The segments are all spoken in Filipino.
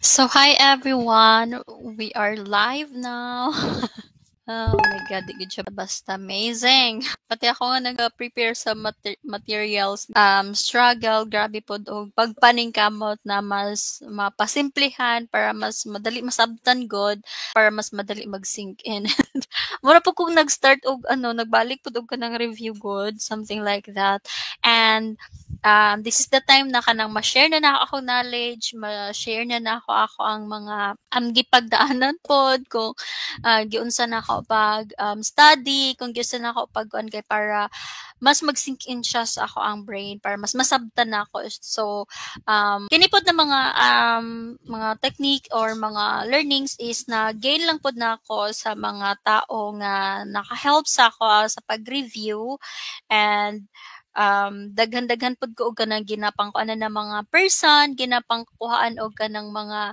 So hi everyone, we are live now. Oh my God, di gud siya basta amazing. Pati ako nga nag-prepare sa materials. Struggle, grabe po og pagpaningkamot na mas mapasimplihan para mas madali masabtan god, para mas madali mag-sink in. Mura po kung nag-start og nagbalik po og kanang review god, something like that. And this is the time na kanang ma-share na ako knowledge, ma-share na ako ang mga gipagdaanan pod kung giunsa na ako pag study, kung giunsa na ako pag kuan kay para mas mag-sink in siya sa ako ang brain para mas masabtan na ako. So kini pod na mga technique or mga learnings is na gain lang pod na ako sa mga tao nga naka-help sa ako sa pag-review. And daghan-daghan pod ko og kanang ginapangkuanan na mga person, ginapangkuhaan og kanang mga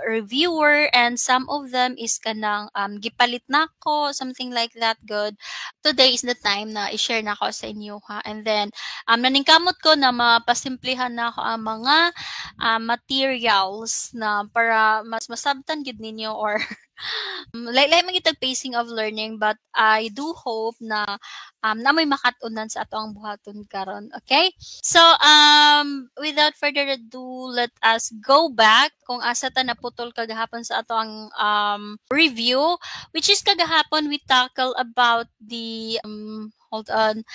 reviewer, and some of them is kanang gipalit nako, something like that good. Today is the time na i-share nako sa inyo ha. And then naningkamot ko na mapasimplihan nako ang mga materials na para mas masabtan gid ninyo or lain magitag pacing of learning, but I do hope na may makatunan sa ato ang buhaton karon. Okay? So without further ado, let us go back kung asa ta naputol kagahapon sa ato ang review, which is kagahapon we tackle about the hold on.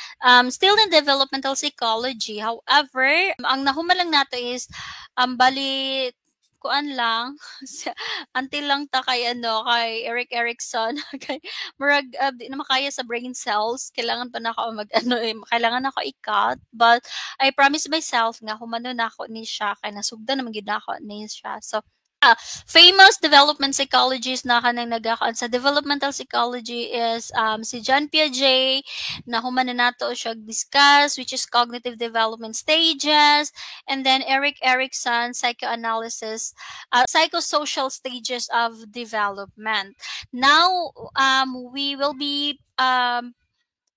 Still in developmental psychology. However, ang nahumalang nato is bali kuan lang until lang ta kay kay Eric Erikson kay murag di na makaya sa brain cells, kailangan pa na ako kailangan ako i-cut, but I promise myself nga humano na ako ni siya kay nasugdan naman gid ako ni siya. So famous development psychologist na kanang nagakaan sa developmental psychology is si John Piaget, na human na nato siya discuss, which is cognitive development stages, and then Erik Erikson, psychoanalysis, psychosocial stages of development. Now we will be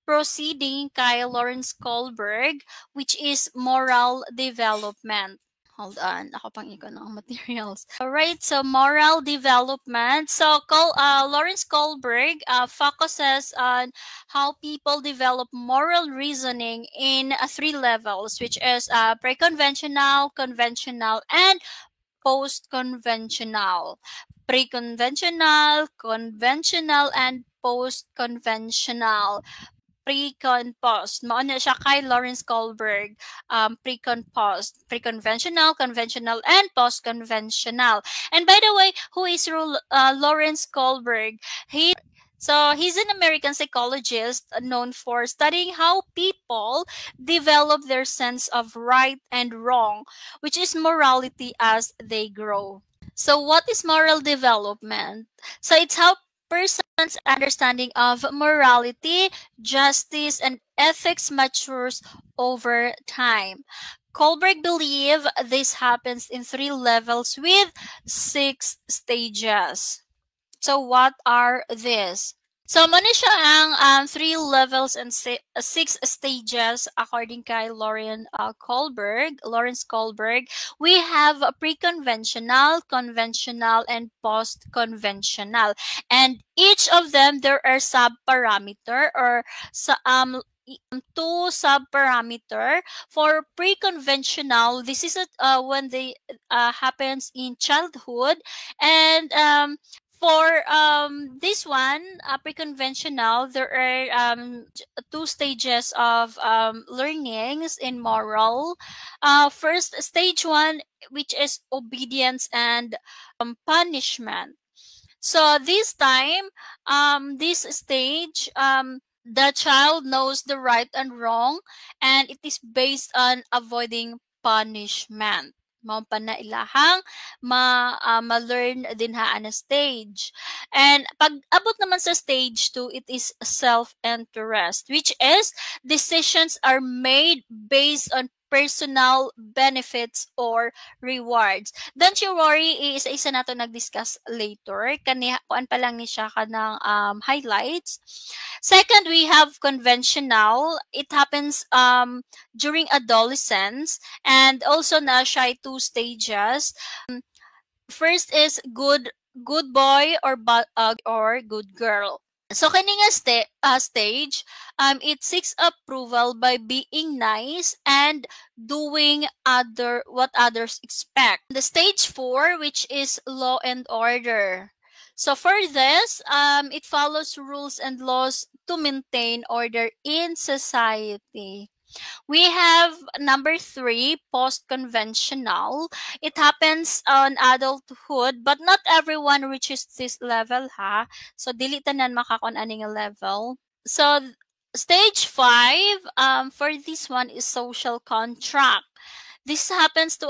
proceeding kay Lawrence Kohlberg, which is moral development. Hold on, ako pang ikon ng materials. Alright, so moral development. So Lawrence Kohlberg focuses on how people develop moral reasoning in 3 levels, which is pre-conventional, conventional, and post-conventional. Pre-conventional, conventional, and post-conventional. Pre-con post. Mao na siya kay Lawrence Kohlberg. Pre-con post. Pre-conventional, conventional, and post-conventional. And by the way, who is Lawrence Kohlberg? He's an American psychologist known for studying how people develop their sense of right and wrong, which is morality as they grow. So what is moral development? So it's how person's understanding of morality, justice, and ethics matures over time. Kohlberg believed this happens in 3 levels with 6 stages. So what are these? So muna siya ang 3 levels and 6 stages according kay Lawrence Kohlberg. We have a pre-conventional, conventional, and post-conventional. And each of them, there are sub-parameter or two sub-parameter. For pre-conventional, this is when they happens in childhood, and for this one, pre-conventional, there are 2 stages of learnings in moral. First stage 1, which is obedience and punishment. So this time, this stage, the child knows the right and wrong, and it is based on avoiding punishment. Mao pa na ilahang ma-learn din haan na stage. And pag abot naman sa stage 2, it is self-interest, which is decisions are made based on personal benefits or rewards. Don't you worry, isa-isa nato nag-discuss later. Kuan pa lang ni siya kanang highlights. Second, we have conventional. It happens during adolescence, and also na siya 2 stages. First is good boy or good girl. So kini nga stage, it seeks approval by being nice and doing what others expect. The stage 4, which is law and order. So for this, it follows rules and laws to maintain order in society. We have number 3, post-conventional. It happens on adulthood, but not everyone reaches this level, ha? So, dili tanan makakon aning level. So, stage 5, for this one is social contract. This happens to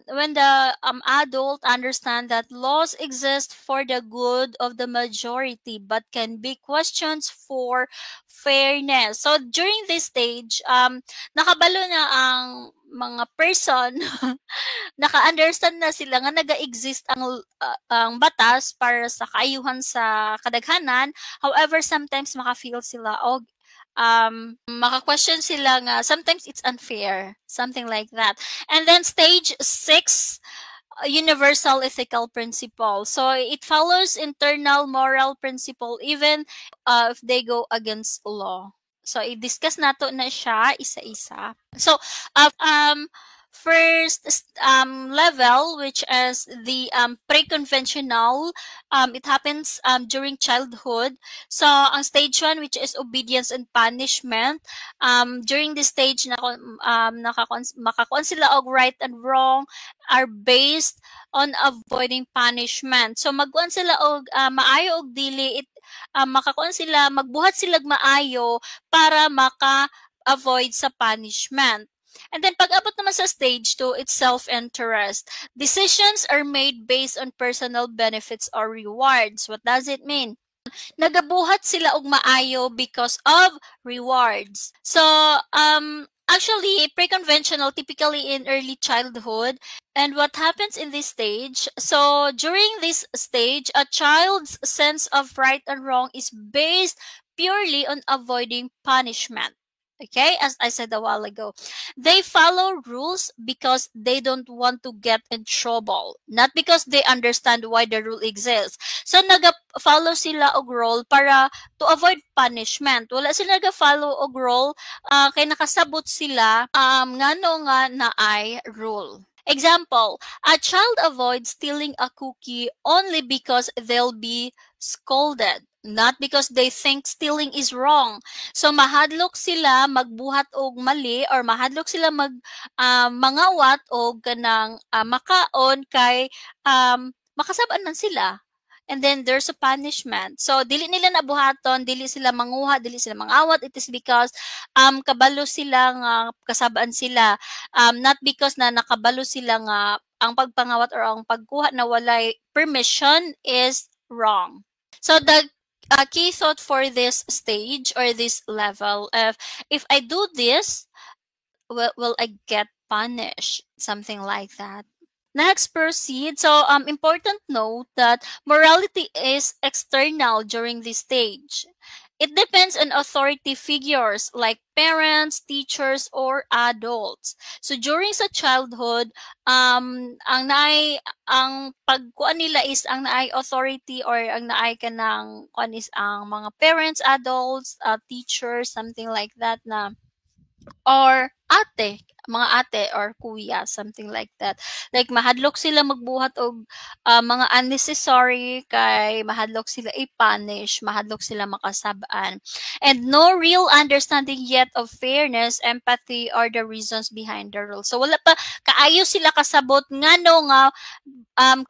when the adult understand that laws exist for the good of the majority but can be questions for fairness. So during this stage, nakabalo na ang mga person naka-understand na sila nga naga-exist ang batas para sa kaayuhan sa kadaghanan. However, sometimes maka-feel sila og maka-question sila nga sometimes it's unfair, something like that. And then stage 6, universal ethical principle. So it follows internal moral principle even if they go against law. So i-discuss nato na siya isa-isa. So first level, which is the pre-conventional, it happens during childhood. So ang stage 1, which is obedience and punishment, during this stage makakuan sila og right and wrong are based on avoiding punishment. So magkuan sila og maayo og dili, makakuan sila, magbuhat sila maayo para maka-avoid sa punishment. And then pag abot naman sa stage 2, it's self-interest. Decisions are made based on personal benefits or rewards. What does it mean? Nagabuhat sila og maayo because of rewards. So, actually, pre-conventional, typically in early childhood. And what happens in this stage? So, during this stage, a child's sense of right and wrong is based purely on avoiding punishment. Okay, as I said a while ago, they follow rules because they don't want to get in trouble, not because they understand why the rule exists. So naga-follow sila og rule para to avoid punishment. Wala sila naga-follow og rule kay nakasabot sila ngano nga naay rule. Example, a child avoids stealing a cookie only because they'll be scolded, not because they think stealing is wrong. So mahadlok sila magbuhat og mali or mahadlok sila mangawat og kanang makaon kay makasab-an man sila. And then there's a punishment. So dili nila nabuhaton, dili sila manguha, dili sila mangawat. It is because kabalo sila nga kasabaan sila, not because na nakabalo sila nga ang pagpangawat or ang pagkuha na walay permission is wrong. So the key thought for this stage or this level of if I do this, will I get punished? Something like that. Next, proceed. So, important note that morality is external during this stage. It depends on authority figures like parents, teachers, or adults. So, during sa childhood, ang pagkuan nila is ang naay authority or ang naay kanang kuan is ang mga parents, adults, teachers, something like that na or mga ate or kuya, something like that. Like mahadlok sila magbuhat og mga unnecessary kay mahadlok sila i-punish, mahadlok sila makasab-an. And no real understanding yet of fairness, empathy, or the reasons behind the rule. So wala pa kaayo sila kasabot ngano nga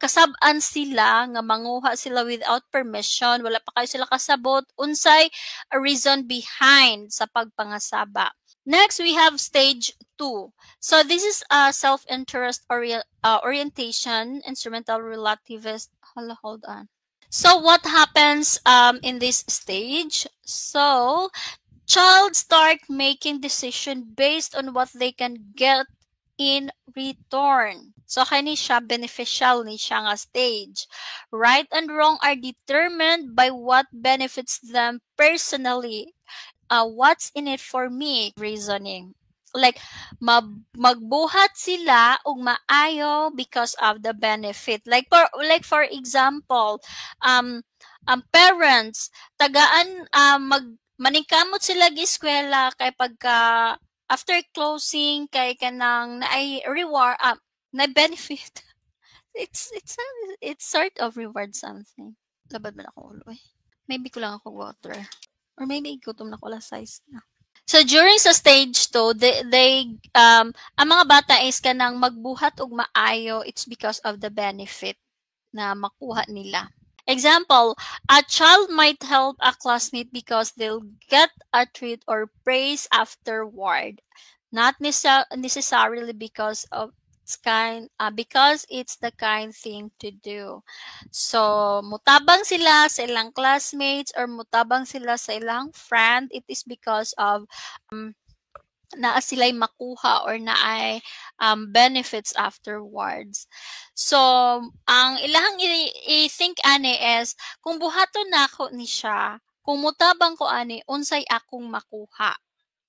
kasab-an sila nga manguha sila without permission, wala pa kayo sila kasabot unsay a reason behind sa pagpangasaba. Next, we have stage 2. So this is a self-interest orientation, instrumental relativist. Hold on. So what happens in this stage? So child start making decision based on what they can get in return. So kani siya beneficial ni siya nga stage. Right and wrong are determined by what benefits them personally. What's in it for me reasoning. like magbuhat sila og maayo because of the benefit. Like for example, parents tagaan maningkamot sila gi eskwela kay pagka after closing kay kanang naay reward na benefit. It's sort of reward something. Labad man ako ulo eh. Maybe ko lang ako water. Or maybe gutom na ko la size na. So during sa stage 2, ang mga bata is kanang magbuhat og maayo, it's because of the benefit na makuha nila. Example, a child might help a classmate because they'll get a treat or praise afterward, not necessarily because it's the kind thing to do. So, mutabang sila sa ilang classmates or mutabang sila sa ilang friend, it is because of naa sila'y makuha or naay benefits afterwards. So, ang ilahang i-think ani is, kung buhaton nako ni siya, kung mutabang ko ani, unsay akong makuha.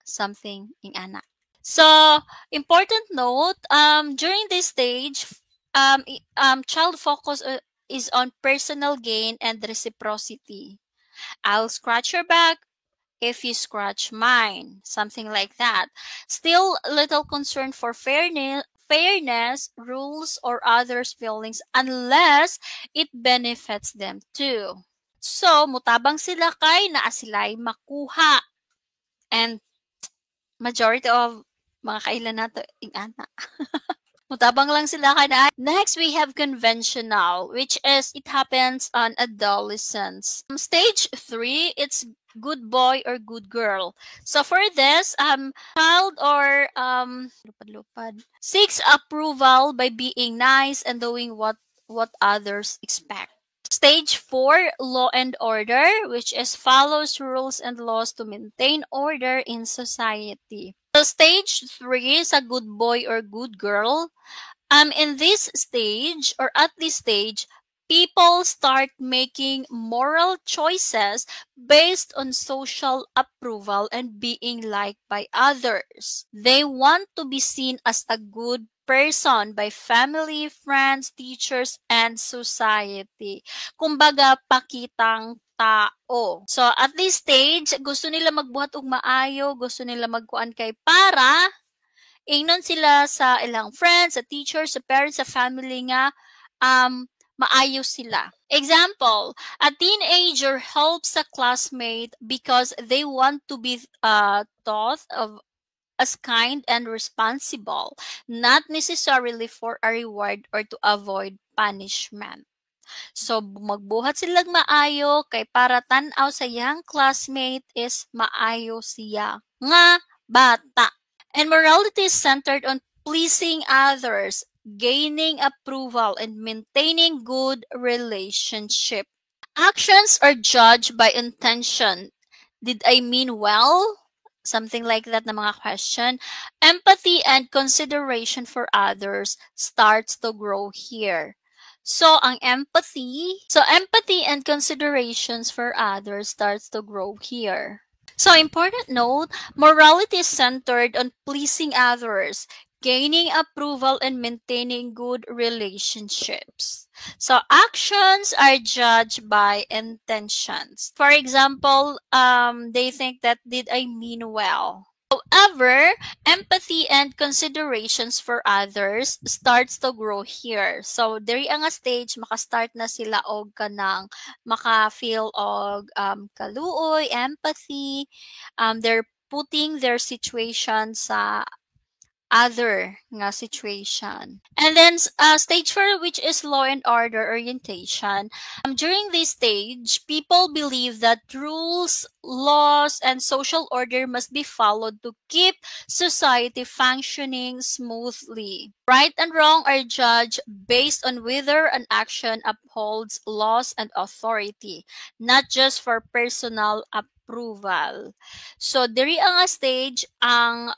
Something ing ana. So, important note, during this stage, child focus is on personal gain and reciprocity. I'll scratch your back if you scratch mine, something like that. Still little concern for fairness, rules, or others' feelings unless it benefits them too. So, mutabang sila kay naa sila'y makuha. And majority of mga kailan nato ing ana. Mutabang lang sila kada. Next, we have conventional, which is it happens on adolescence. Stage 3, it's good boy or good girl. So for this, child or lupad seeks approval by being nice and doing what others expect. Stage 4, law and order, which is follows rules and laws to maintain order in society. So stage 3 is a good boy or good girl. In this stage or at this stage, people start making moral choices based on social approval and being liked by others. They want to be seen as a good person by family, friends, teachers, and society. Kumbaga, pakitang tao. So, at this stage, gusto nila magbuhat og maayo, gusto nila magkuan kay para ingnon sila sa ilang friends, sa teachers, sa parents, sa family nga maayo sila. Example, a teenager helps a classmate because they want to be thought of as kind and responsible, not necessarily for a reward or to avoid punishment. So, magbuhat silang maayo kay para tan-aw sa iyang classmate is maayo siya nga bata. And morality is centered on pleasing others, gaining approval, and maintaining good relationship. Actions are judged by intention. Did I mean well? Something like that na mga question. Empathy and consideration for others starts to grow here. So, empathy and considerations for others starts to grow here. So, important note, morality is centered on pleasing others, gaining approval, and maintaining good relationships. So, actions are judged by intentions. For example, they think that, did I mean well? However, empathy and considerations for others starts to grow here. So, diri nga stage, makastart na sila og kanang maka-feel og kaluoy, empathy. They're putting their situation sa other nga situation. And then stage 4, which is law and order orientation. During this stage, people believe that rules, laws, and social order must be followed to keep society functioning smoothly. Right and wrong are judged based on whether an action upholds laws and authority, not just for personal approval. So, diri nga stage ang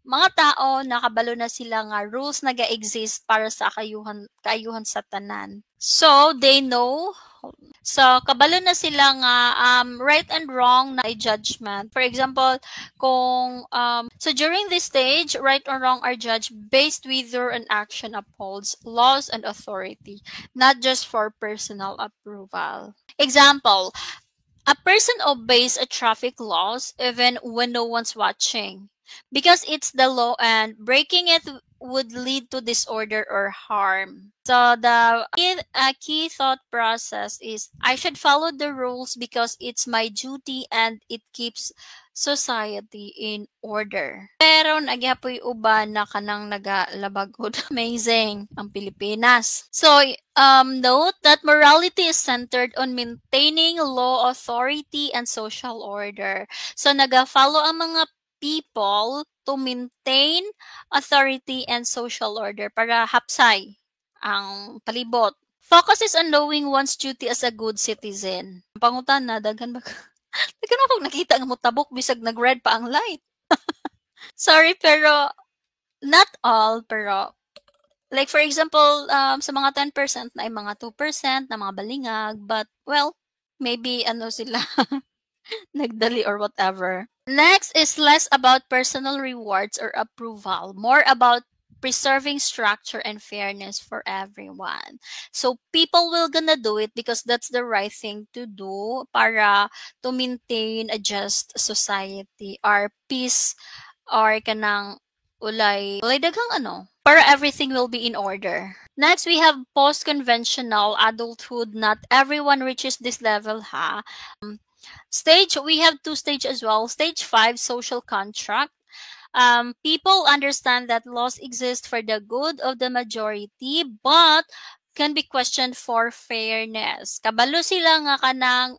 mga tao nakabalo na sila nga rules naga-exist para sa kaayuhan sa tanan. So they know. So kabalo na sila nga right and wrong na judgment. For example, kung so during this stage, right or wrong are judged based whether an action upholds laws and authority, not just for personal approval. Example, a person obeys a traffic laws even when no one's watching because it's the law and breaking it would lead to disorder or harm. So the key thought process is I should follow the rules because it's my duty and it keeps society in order. Pero nagyapoy uban na kanang nagalabagod. Amazing ang Pilipinas. So note that morality is centered on maintaining law, authority, and social order. So naga-follow ang mga people to maintain authority and social order para hapsay ang palibot. Focus is on knowing one's duty as a good citizen. Pangutan na, daghan ba? Daghan ako nakita nga mo tabok bisag nag-red pa ang light. Sorry, pero not all, pero like for example, sa mga 10% na ay mga 2% na mga balingag, but well, maybe ano sila nagdali or whatever. Next is less about personal rewards or approval, more about preserving structure and fairness for everyone. So people will gonna do it because that's the right thing to do para to maintain a just society or peace or kanang ulay daghang ano para everything will be in order. Next, we have post-conventional adulthood. Not everyone reaches this level, Stage, we have 2 stage as well. Stage 5, social contract. People understand that laws exist for the good of the majority, but can be questioned for fairness. Kabalo sila nga kanang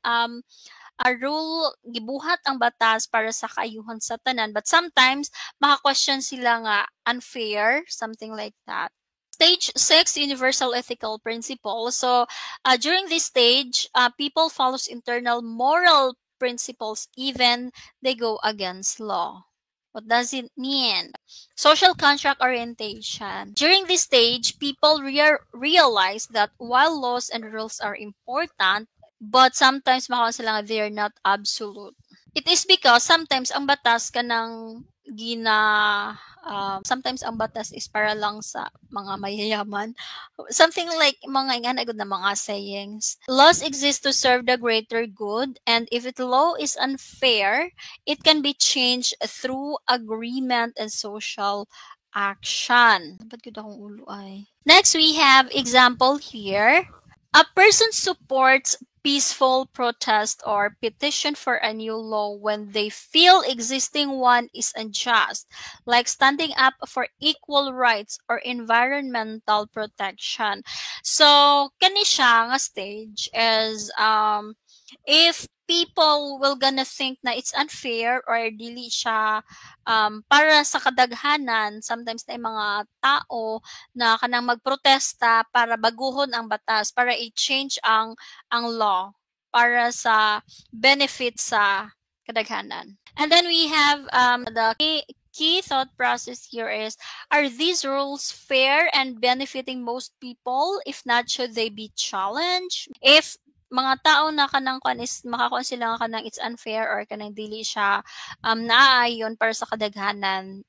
a rule, gibuhat ang batas para sa kaayuhan sa tanan, but sometimes maka-question sila nga unfair, something like that. Stage 6, universal ethical principle. So during this stage, people follows internal moral principles even they go against law. What does it mean? Social contract orientation. During this stage, people realize that while laws and rules are important, but sometimes makaon sila nga they're not absolute. It is because sometimes ang batas kanang sometimes ang batas is para lang sa mga mayayaman. Something like mga inganagod na mga sayings. Laws exist to serve the greater good, and if the law is unfair, it can be changed through agreement and social action. Next, we have example here. A person supports peaceful protest or petition for a new law when they feel existing one is unjust, like standing up for equal rights or environmental protection. So, kani siya nga stage is if people will gonna think na it's unfair or dili siya para sa kadaghanan, sometimes na mga tao na kanang magprotesta para baguhon ang batas, para i-change ang law para sa benefit sa kadaghanan. And then we have the key thought process here is, are these rules fair and benefiting most people? If not, should they be challenged? If mga tao na kanang is makakuan sila nga kanang it's unfair or kanang dili siya naayon para sa kadaghanan,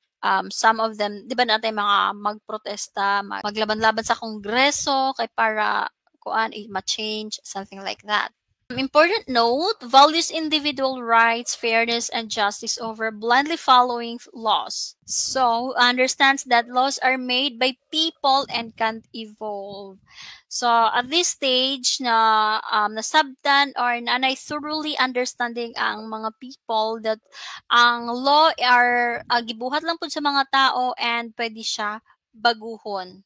some of them, di ba natin mga magprotesta, maglaban-laban sa kongreso kay para kuan ma-change, something like that. Important note, values individual rights, fairness, and justice over blindly following laws. So, understands that laws are made by people and can't evolve. So, at this stage na nasabtan or nanay thoroughly understanding ang mga people that ang law are gibuhat lang po sa mga tao and pwede siya baguhon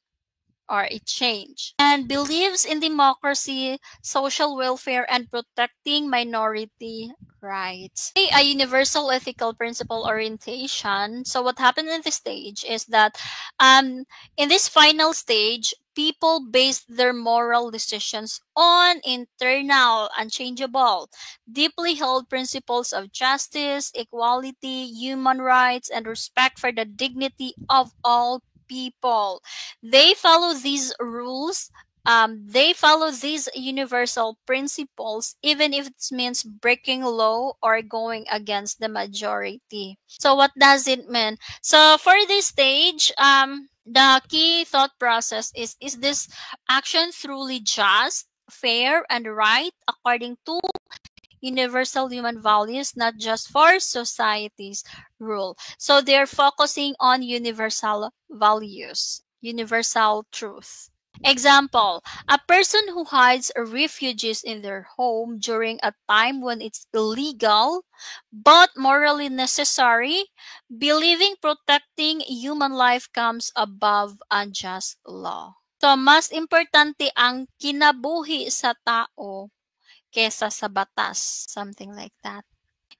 or a change, and believes in democracy, social welfare, and protecting minority rights. A universal ethical principle orientation. So what happened in this stage is that in this final stage, people base their moral decisions on internal, unchangeable, deeply held principles of justice, equality, human rights, and respect for the dignity of all people. They follow these rules. They follow these universal principles, even if it means breaking law or going against the majority. So, what does it mean? So, for this stage, the key thought process is this action truly just, fair, and right according to universal human values, not just for society's rule? So they're focusing on universal values, universal truth. Example, a person who hides refugees in their home during a time when it's illegal but morally necessary, believing protecting human life comes above unjust law. So, mas importante ang kinabuhi sa tao kesa sa batas, something like that.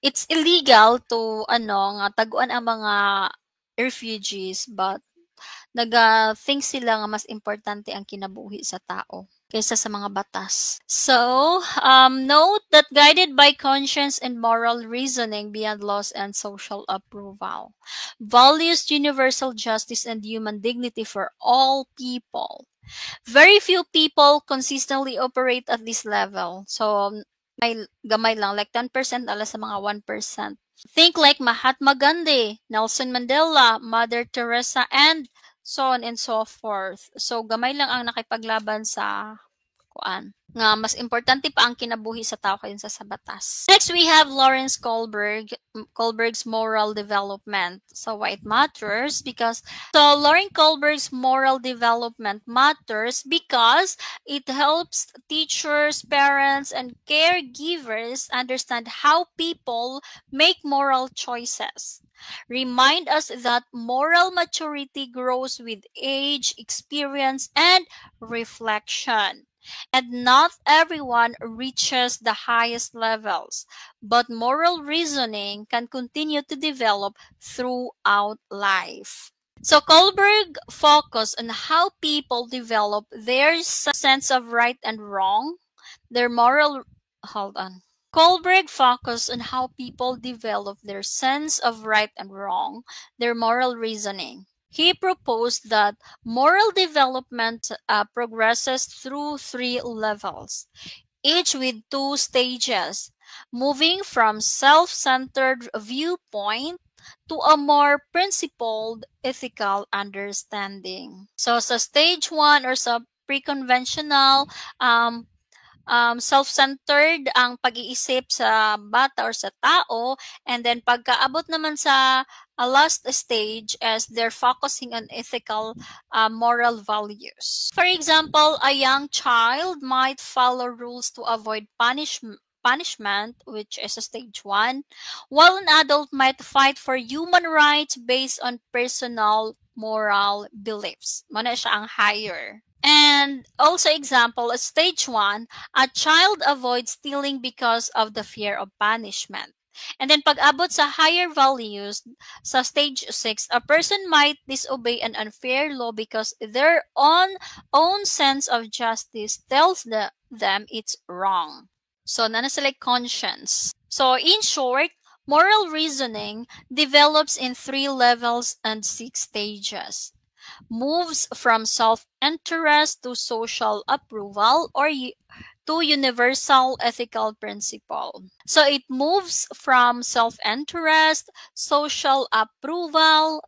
It's illegal to nga taguan ang mga refugees, but think sila nga mas importante ang kinabuhi sa tao kaysa sa mga batas. So, note that guided by conscience and moral reasoning beyond laws and social approval, values universal justice and human dignity for all people. Very few people consistently operate at this level. So, may gamay lang, like 10% ala sa mga 1%. Think like Mahatma Gandhi, Nelson Mandela, Mother Teresa, and so on and so forth. So, gamay lang ang nakipaglaban sa kuan. Nga, mas importante pa ang kinabuhi sa tao kaysa sa batas. Next, we have Lawrence Kohlberg's moral development. So, why it matters? Lawrence Kohlberg's moral development matters because it helps teachers, parents, and caregivers understand how people make moral choices. Remind us that moral maturity grows with age, experience, and reflection. And not everyone reaches the highest levels, but moral reasoning can continue to develop throughout life. So Kohlberg focused on how people develop their sense of right and wrong, their moral Kohlberg focused on how people develop their sense of right and wrong, their moral reasoning. He proposed that moral development progresses through 3 levels, each with 2 stages, moving from self-centered viewpoint to a more principled ethical understanding. So sa stage 1 or sa pre-conventional, self-centered ang pag-iisip sa bata or sa tao, and then pagkaabot naman sa last stage as they're focusing on ethical moral values. For example, a young child might follow rules to avoid punishment, which is a stage 1, while an adult might fight for human rights based on personal moral beliefs. Muna siya ang higher. And also example, at stage 1, a child avoids stealing because of the fear of punishment. And then pag-abot sa higher values, sa stage 6, a person might disobey an unfair law because their own sense of justice tells them it's wrong. So, nana sila conscience. So, in short, moral reasoning develops in 3 levels and 6 stages. Moves from self-interest to social approval or to universal ethical principle. So it moves from self-interest, social approval,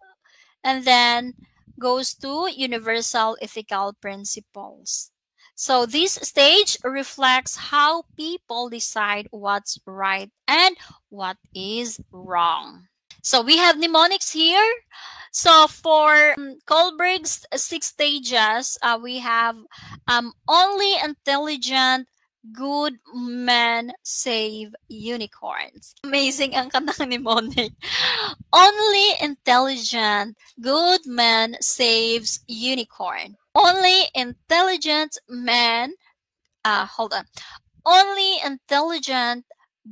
and then goes to universal ethical principles. So this stage reflects how people decide what's right and what is wrong. So we have mnemonics here. So for Kohlberg's 6 stages, we have only intelligent, good men save unicorns. Amazing ang kantang mnemonic. Only intelligent, good man saves unicorn. Only intelligent man, only intelligent,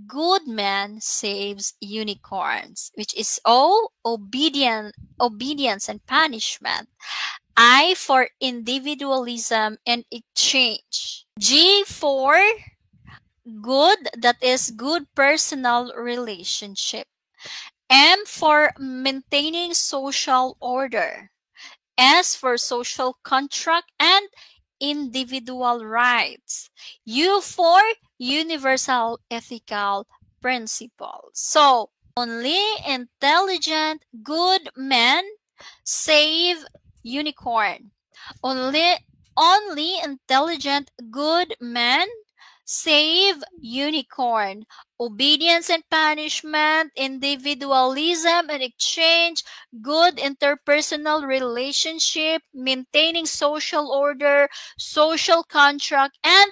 good man saves unicorns, which is obedience and punishment. I for individualism and exchange. G for good, that is good personal relationship. M for maintaining social order. S for social contract and individual rights. U for universal ethical principles. So, only intelligent good men save unicorn. Only intelligent good men save unicorn. Obedience and punishment, individualism and exchange, good interpersonal relationship, maintaining social order, social contract, and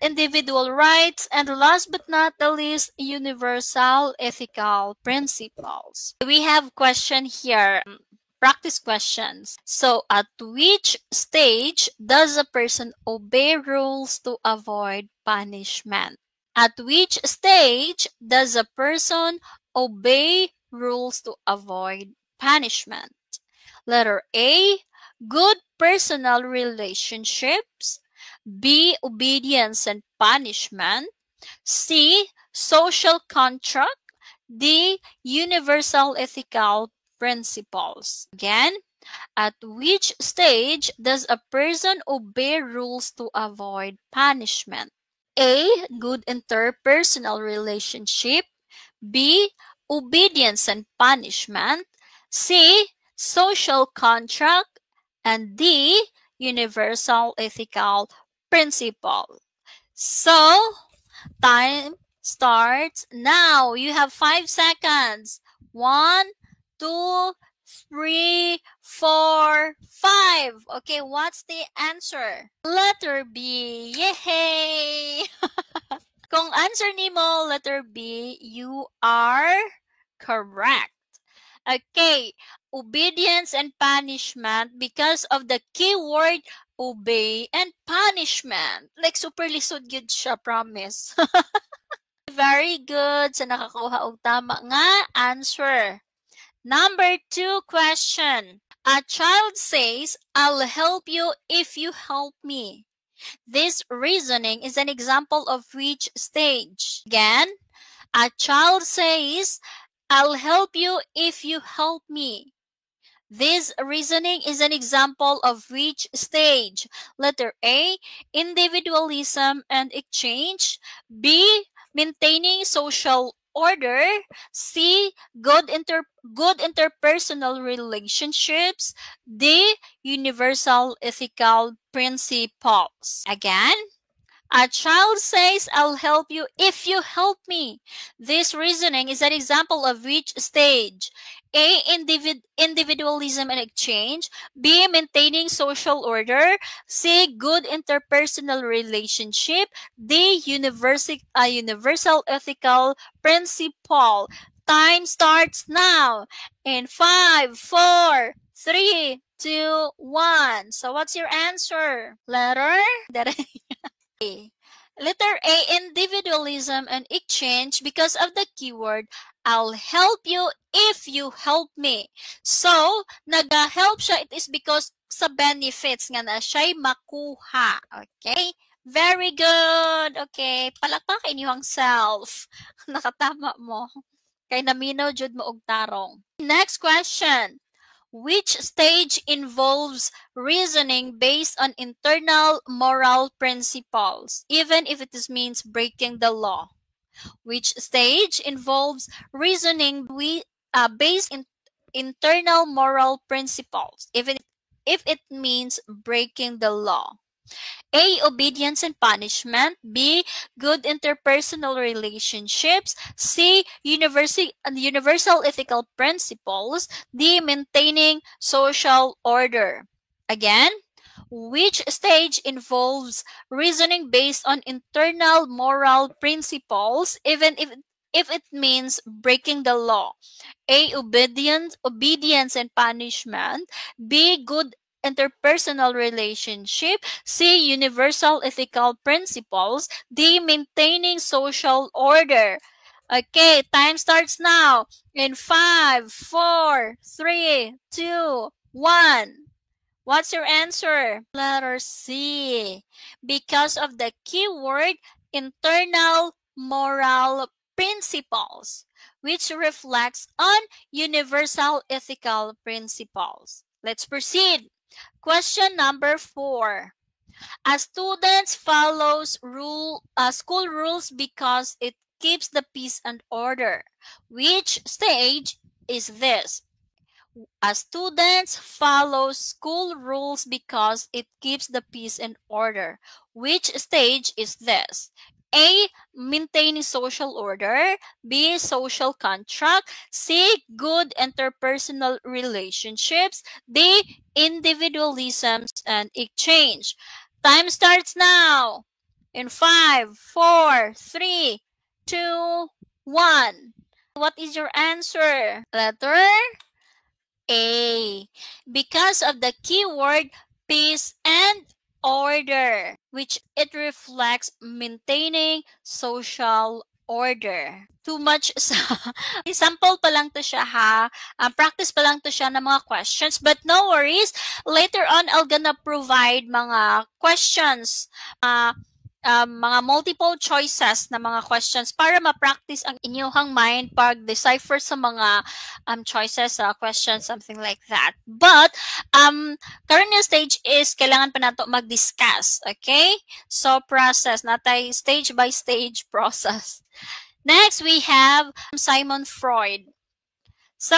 individual rights, and last but not the least, universal ethical principles. We have question here. Practice questions. So, at which stage does a person obey rules to avoid punishment? At which stage does a person obey rules to avoid punishment? Letter A, good personal relationships. B, obedience and punishment. C, social contract. D, universal ethical principles. Again, at which stage does a person obey rules to avoid punishment? A, good interpersonal relationship. B, obedience and punishment. C, social contract. And D, universal ethical principle. So, time starts now. You have 5 seconds. 1, 2, 3, 4, 5. Okay, what's the answer? Letter B. Yay! Kung answer ni mo, letter B, you are correct. Okay, obedience and punishment because of the keyword obey and punishment. Like super lisod yun siya, promise. Very good sa nakakuha og tama nga answer. Number 2 question. A child says, I'll help you if you help me. This reasoning is an example of which stage? Again, a child says, I'll help you if you help me. This reasoning is an example of which stage? Letter A, individualism and exchange. B, maintaining social order. C, good interpersonal relationships. D, universal ethical principles. Again, a child says, I'll help you if you help me. This reasoning is an example of which stage? A, individualism and exchange. B, maintaining social order. C, good interpersonal relationship. D, universal ethical principle. Time starts now. In 5, 4, 3, 2, 1. So what's your answer? Letter? A. Letter A, individualism and exchange because of the keyword, I'll help you if you help me. So, nag-help siya, it is because sa benefits nga na siya'y makuha. Okay? Very good. Okay. Palakpakin yung self. Nakatama mo. Kay naminaw jud mo og tarong. Next question. Which stage involves reasoning based on internal moral principles, even if it means breaking the law? Which stage involves reasoning based in internal moral principles, even if it means breaking the law? A, obedience and punishment. B, good interpersonal relationships. C, universal ethical principles. D, maintaining social order. Again, which stage involves reasoning based on internal moral principles, even if it means breaking the law? A, obedience and punishment. B, good interpersonal relationship. C, universal ethical principles. D, maintaining social order. Okay, time starts now. In 5, 4, 3, 2, 1. What's your answer? Letter C. Because of the keyword internal moral principles, which reflects on universal ethical principles. Let's proceed. Question number 4. A student follows school rules because it keeps the peace and order. Which stage is this? A student follows school rules because it keeps the peace and order. Which stage is this? A. Maintaining social order. B. Social contract. C. Good interpersonal relationships. D. Individualisms and exchange. Time starts now. In 5, 4, 3, 2, 1. What is your answer? Letter A. Because of the keyword peace and order, which it reflects maintaining social order. Too much sa sample pa lang to siya ha. Practice pa lang to siya ng mga questions. But no worries. Later on, I'll gonna provide mga questions. Mga multiple choices na mga questions para ma-practice ang inyong mind pag-decipher sa mga choices, questions, something like that. But, current stage is kailangan pa nato mag-discuss. Okay? So, process. Natay stage by stage process. Next, we have Sigmund Freud. So,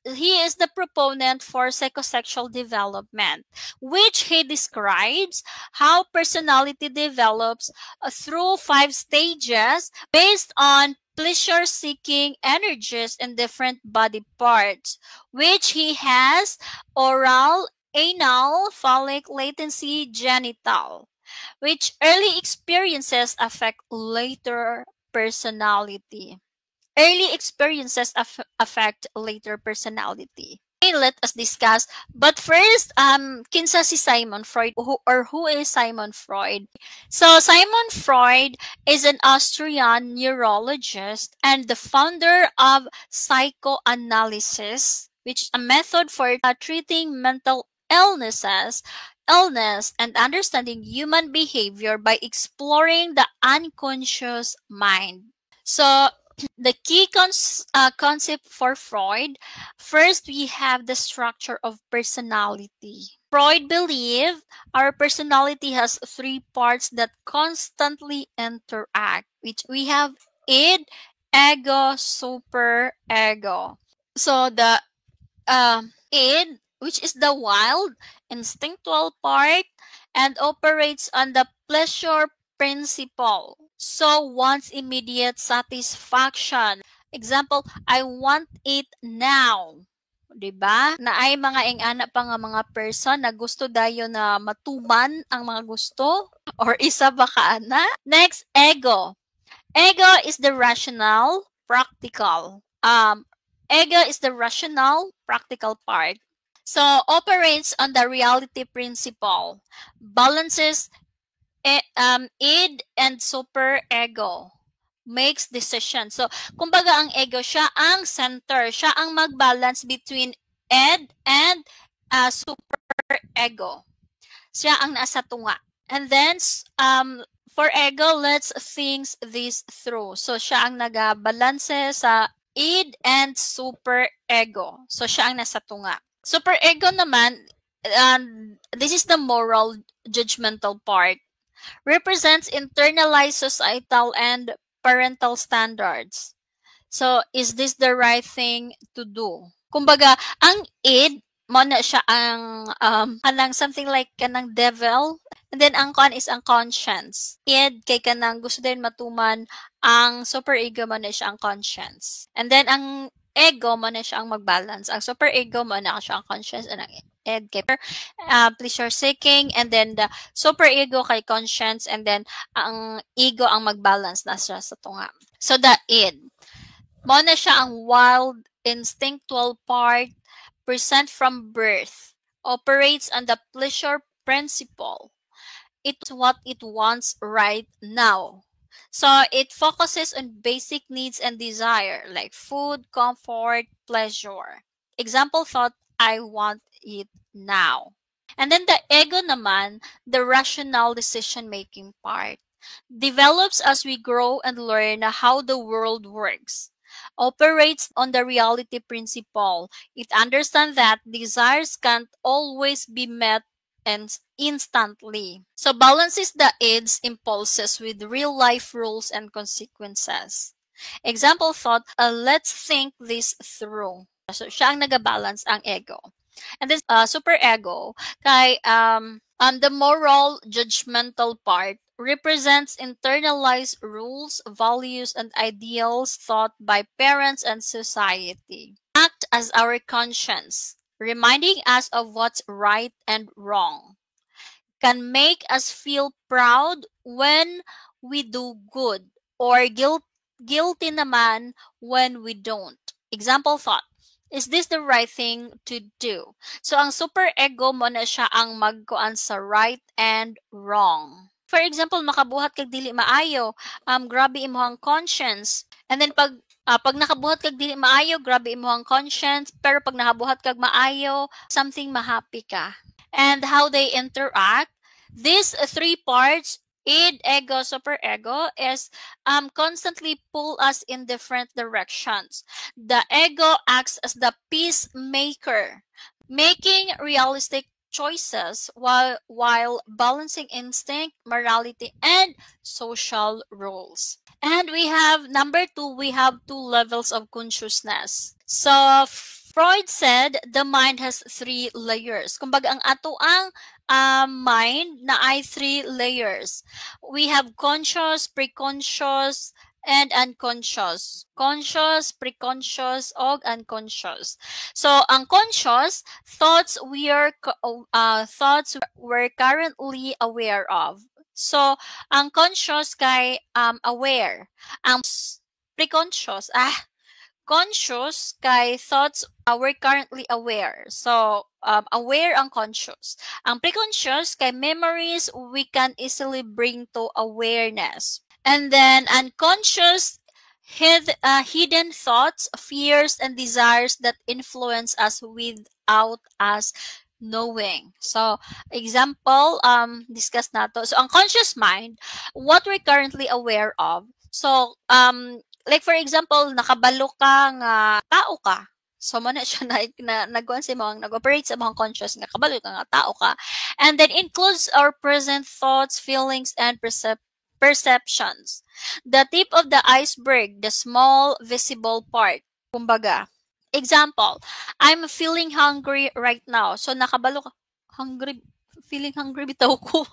he is the proponent for psychosexual development, which he describes how personality develops through 5 stages based on pleasure-seeking energies in different body parts, which he has oral, anal, phallic, latency, genital, which early experiences affect later personality. Early experiences affect later personality. Okay, let us discuss. But first, kinsa si Sigmund Freud, who is Sigmund Freud? So Sigmund Freud is an Austrian neurologist and the founder of psychoanalysis, which is a method for treating mental illness and understanding human behavior by exploring the unconscious mind. So the key concept for Freud, first we have the structure of personality. Freud believed our personality has 3 parts that constantly interact, which we have id, ego, superego. So the id, which is the wild, instinctual part, and operates on the pleasure principle. So wants immediate satisfaction. Example, I want it now. Diba? Na ay mga ingana pa nga mga person na gusto dayo na matuman ang mga gusto or isa ba ka ana? Next, ego. Ego is the rational, practical. Ego is the rational, practical part. So operates on the reality principle. Balances id and super ego, makes decisions. So kumbaga ang ego siya ang center, siya ang mag-balance between id and super ego. Siya ang nasa tunga. And then for ego, let's think this through. So siya ang nagabalanse sa id and super ego. So siya ang nasa tunga. Super ego naman, this is the moral judgmental part. Represents internalized societal and parental standards. So, is this the right thing to do? Kumbaga, ang id, mo na siya ang kanang something like kanang devil. And then, ang con is ang conscience. Id, kay kanang gusto din matuman, ang super ego mo na siya ang conscience. And then, ang ego mo na siya ang mag-balance. Ang super ego mo na siya ang conscience and ang id kay pleasure seeking, and then the super ego kay conscience, and then ang ego ang mag-balance na siya sa tunga. So the id mo na siya ang wild instinctual part, present from birth, operates on the pleasure principle. It's what it wants right now. So it focuses on basic needs and desire like food, comfort, pleasure. Example thought I want it now. And then the ego naman, the rational decision-making part, develops as we grow and learn how the world works, operates on the reality principle. It understands that desires can't always be met and instantly. So balances the its impulses with real life rules and consequences. Example thought, let's think this through. So siya ang nagabalance ang ego. And then super ego, kay the moral judgmental part represents internalized rules, values, and ideals thought by parents and society. Act as our conscience, reminding us of what's right and wrong. Can make us feel proud when we do good or guilty naman when we don't. Example thought, is this the right thing to do? So ang super ego mo na siya ang magkuan sa right and wrong. For example, makabuhat kag dili maayo, grabe imong conscience. And then pag nakabuhat kag dili maayo, grabe imong conscience, pero pag nakabuhat kag maayo, something mahappy ka. And how they interact, these three parts, id, ego, superego, is constantly pull us in different directions. The ego acts as the peacemaker, making realistic choices while balancing instinct, morality, and social rules. And we have number 2, we have 2 levels of consciousness. So Freud said the mind has 3 layers. Kumbaga ang ato ang mind na ay 3 layers. We have conscious, preconscious, and unconscious. Conscious, preconscious, og unconscious. So ang conscious, thoughts we're currently aware of. So ang conscious kay aware. Ang preconscious, conscious kay thoughts we're currently aware. So, aware ang conscious. Ang preconscious kay memories we can easily bring to awareness. And then unconscious, hidden thoughts, fears, and desires that influence us without us knowing. So, example, discuss nato. So, ang conscious mind, what we're currently aware of. So, like for example, nakabalo ka nga tao ka. So mo na siya nagkuan sa mo, nag-operate sa mga conscious nga kabalo ka nga tao ka. And then includes our present thoughts, feelings, and perceptions. The tip of the iceberg, the small visible part. Kumbaga, example, I'm feeling hungry right now. So nakabalo ka, feeling hungry bitaw ko.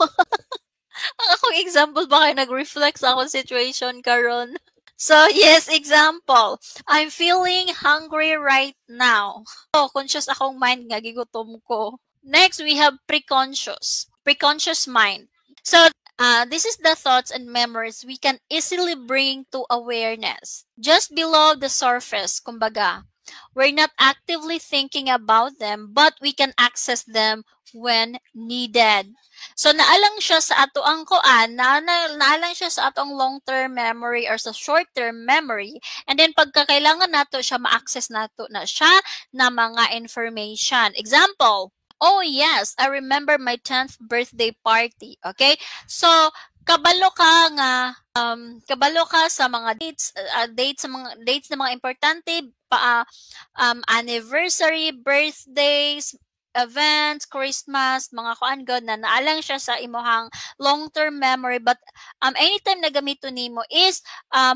Ang akong example ba kayo nag-reflect sa akong situation karon. So, yes, example. I'm feeling hungry right now. So, conscious akong mind nga, gigutom ko. Next, we have preconscious. Preconscious mind. So, this is the thoughts and memories we can easily bring to awareness. Just below the surface, kumbaga. We're not actively thinking about them, but we can access them when needed. So naalang siya sa ato ang kuan, naalang siya sa atong long-term memory or sa short-term memory. And then pagkakailangan nato siya ma-access nato na siya na mga information. Example, oh yes, I remember my 10th birthday party. Okay? So kabalo ka sa mga dates na mga importante anniversary, birthdays, events, Christmas, mga kuan god na naalang siya sa imuhang long-term memory, but anytime na gamito nimo is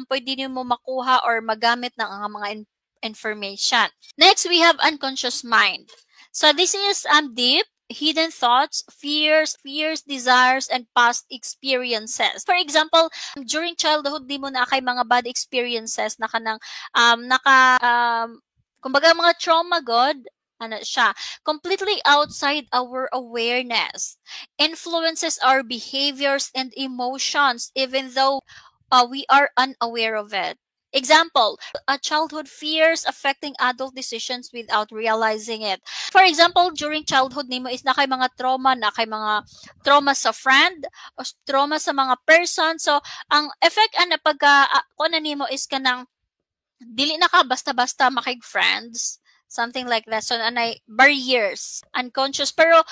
pwede nimo makuha or magamit ng mga information. Next, we have unconscious mind. So this is deep, hidden thoughts, fears, desires, and past experiences. For example, during childhood, di mo na kay mga bad experiences na kanang kumbaga mga trauma god, ano siya, completely outside our awareness, influences our behaviors and emotions even though we are unaware of it. Example, childhood fears affecting adult decisions without realizing it. For example, during childhood nimo is na kay mga trauma sa friend o trauma sa mga person. So, ang effect na pagka kuan nimo is kanang dili na ka basta-basta makig friends. something like that. So anay barriers, unconscious, pero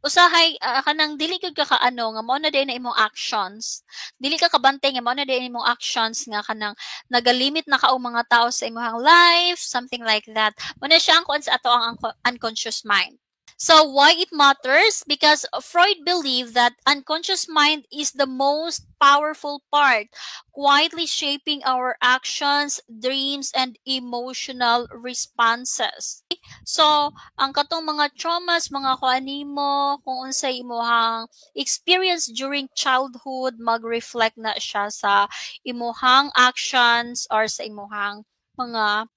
usahay kanang dili gyud ka kaano nga mao na din na imong actions, dili ka kabantay nga mao na din imong actions nga kanang nagalimit na kaong mga tao sa imong life, something like that. Mao na siya ang kuan sa ato ang unconscious mind. So why it matters? Because Freud believed that unconscious mind is the most powerful part, quietly shaping our actions, dreams, and emotional responses. So, ang katong mga traumas, mga kuanimo, kung unsay imuhang experience during childhood, mag-reflect na siya sa imuhang actions or sa imuhang mga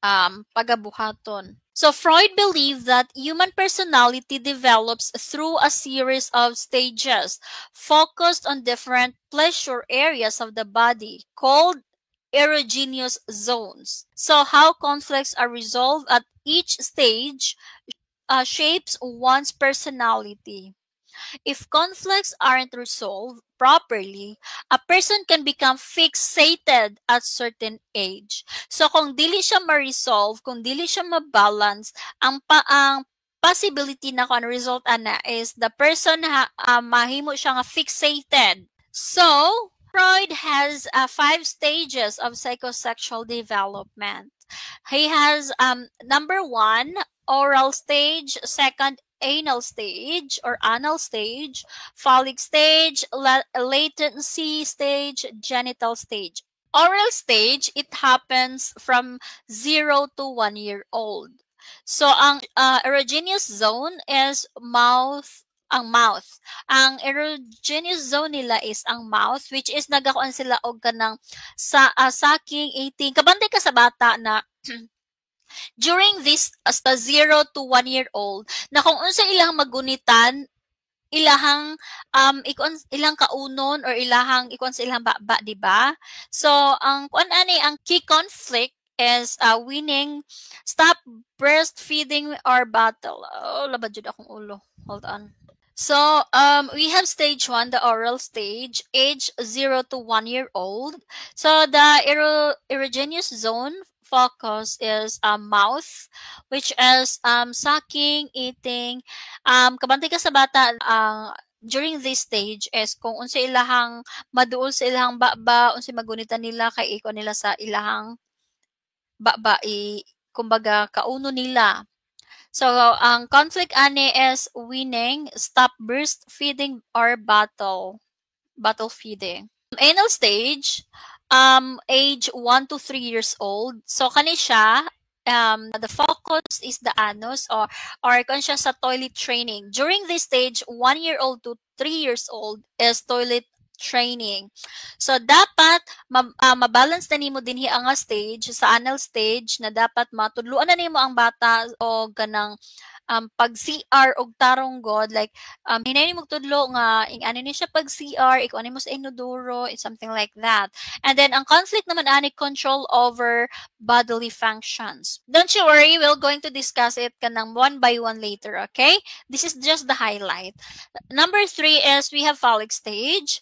pagabuhaton. So Freud believed that human personality develops through a series of stages focused on different pleasure areas of the body called erogenous zones. So how conflicts are resolved at each stage shapes one's personality. If conflicts aren't resolved properly, a person can become fixated at certain age. So kung dili siya ma-resolve, kung dili siya ma-balance, ang possibility na kung result ana is the person mahimo siya nga fixated. So, Freud has 5 stages of psychosexual development. He has number 1, oral stage, second, anal stage or anal stage, phallic stage, latency stage, genital stage. Oral stage, it happens from 0 to 1 year old. So ang erogenous zone is ang mouth. Ang erogenous zone nila is ang mouth, which is nagakuan sila og kanang sucking, eating. Kabantay ka sa bata na during this hasta 0 to 1 year old na kung unsa ilang magunitan ilahang ilang kaunon or ilahang ikon sa ilang baba, di ba? So ang kuan ani ang key conflict is winning, stop breastfeeding or battle. Oh, labad jud akong ulo. Hold on. So, we have stage 1, the oral stage, age 0 to 1 year old. So, the erogenous zone focus is mouth, which is sucking, eating. Kabantay ka sa bata, during this stage is kung unsa ilahang maduol sa ilahang baba, unsa magunitan nila kay iko nila sa ilahang baba, kumbaga kauno nila. So, ang conflict ani is winning, stop breastfeeding or battle feeding. Anal stage, age 1 to 3 years old. So, kani siya, the focus is the anus or kung siya sa toilet training. During this stage, 1 year old to 3 years old is toilet training. So dapat mabalance na nimo dinhi ang stage sa anal stage na dapat matudluan na nimo ang bata o ganang pag CR og tarong god like hinay mo tudlo nga ing ani ni siya pag CR ikaw ani mo sa inodoro something like that. And then ang conflict naman ani control over bodily functions. Don't you worry, we're going to discuss it kanang one by one later, okay? This is just the highlight. Number 3 is we have phallic stage,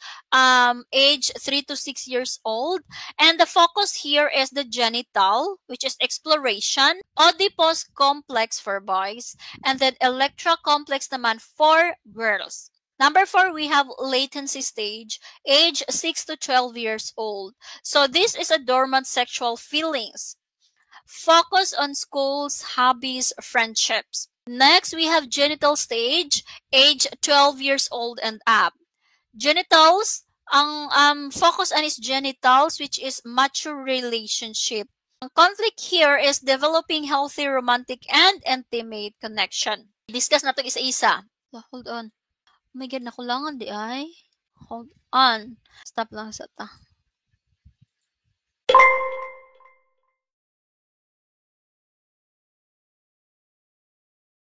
age 3 to 6 years old, and the focus here is the genital, which is exploration, Oedipus complex for boys, and then Electra complex naman for girls. Number 4, we have latency stage, age 6 to 12 years old. So this is a dormant sexual feelings. Focus on schools, hobbies, friendships. Next, we have genital stage, age 12 years old and up. Genitals, ang focus on is genitals, which is mature relationship. Ang conflict here is developing healthy romantic and intimate connection. Discuss natin isa-isa. So, hold on. Oh my God, nakulangan di ay. Hold on. Stop lang sa ta.